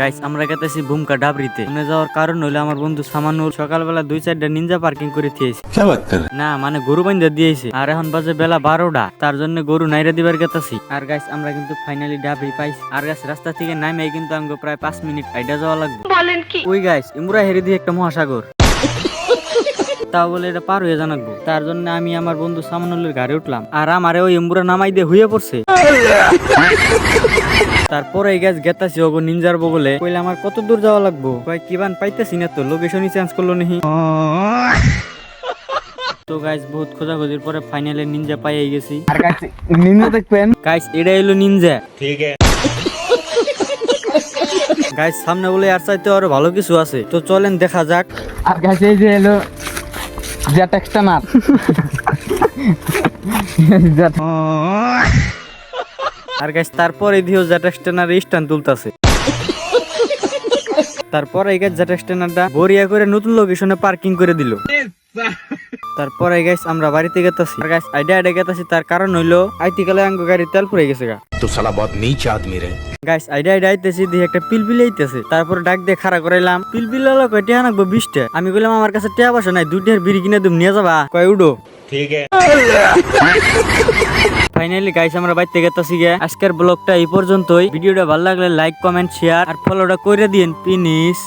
Guys আমরা গেতেছি ভূমকা ডাবরিতে যাওয়ার কারণ হইলো আমার বন্ধু সামানুল সকালবেলা 2-4টা নিনজা পার্কিং করে দিয়েছে। না মানে গরু বান্ধা দিয়েছে আর এখন বাজে বেলা 12টা, তার জন্য গরু নাইরা দিবার গেতেছি। আর গাইস আমরা কিন্তু ফাইনালি ডাবরি পাইছি। আর গাইস রাস্তা থেকে নামে কিন্তু আমাকে প্রায় 5 মিনিট হাইটা যাওয়া লাগবে। বলেন কি ওই গাইস ইমরা হেরে দিয়ে একটা মহাসাগর, তাও বলে এটা পার হয়ে জানাকবো। তার জন্য আমি আমার বন্ধু সামানুলের গাড়ি উঠলাম আর আমারে ওই এমবুরা নামাই দিয়ে হইয়া পড়ছে। তারপরে এই গাছ গেতাছি ওগো নিনজার বগলে কইলে আমার কত দূর যাওয়া লাগবো, কয় কিবান পাইতেছি না তো, লোকেশনই চেঞ্জ করলো নাহি। তো গাইস বহুত খোঁজাখুঁজির পরে ফাইনালি নিনজা পাইয়ে গেছি। আর গাইস নিনজা দেখবেন গাইস এটা হলো নিনজা। ঠিক আছে গাইস সামনে বলে আর চাইতে আরো ভালো কিছু আছে, তো চলেন দেখা যাক। আর গাইস এই যে এলো জেট এক্সটারনাল। আর গাইস তারপরে দিও জেট এক্সটেনার স্ট্যান্ড তুলতাছে। তারপর এই গাইস জেট এক্সটেনারটা বরিয়া করে নতুন লোকেশনে পার্কিং করে দিল। তারপরে গাইস আমরা বাড়িতে গেতাছি। আর গাইস আইডিয়া গেতাছি তার কারণ হইলো আইতিকালে আঙ্গ গাড়ি তেল পুড়ে গেছে গা। তো শালা বহুত নীচ আদমি রে। গাইস আইডিয়া আইতেছি দিয়ে একটা পিলপিল আইতেছে। তারপর ডাক দিয়ে খাড়া করাইলাম, পিলপিল হলো কয় টিয়া নাকবো 20টা। আমি কইলাম আমার কাছে টিয়া পয়সা নাই, 2টার বিড়ি কিনে তুমি নিয়ে যাবা, কয় উডো। ঠিক আছে ফাইনালি গাইস আমরা বাইতে গেতাছি গে। আজকের ব্লগটা এই পর্যন্তই। ভিডিওটা ভালো লাগলে লাইক কমেন্ট শেয়ার আর ফলোটা করে দিন প্লিজ।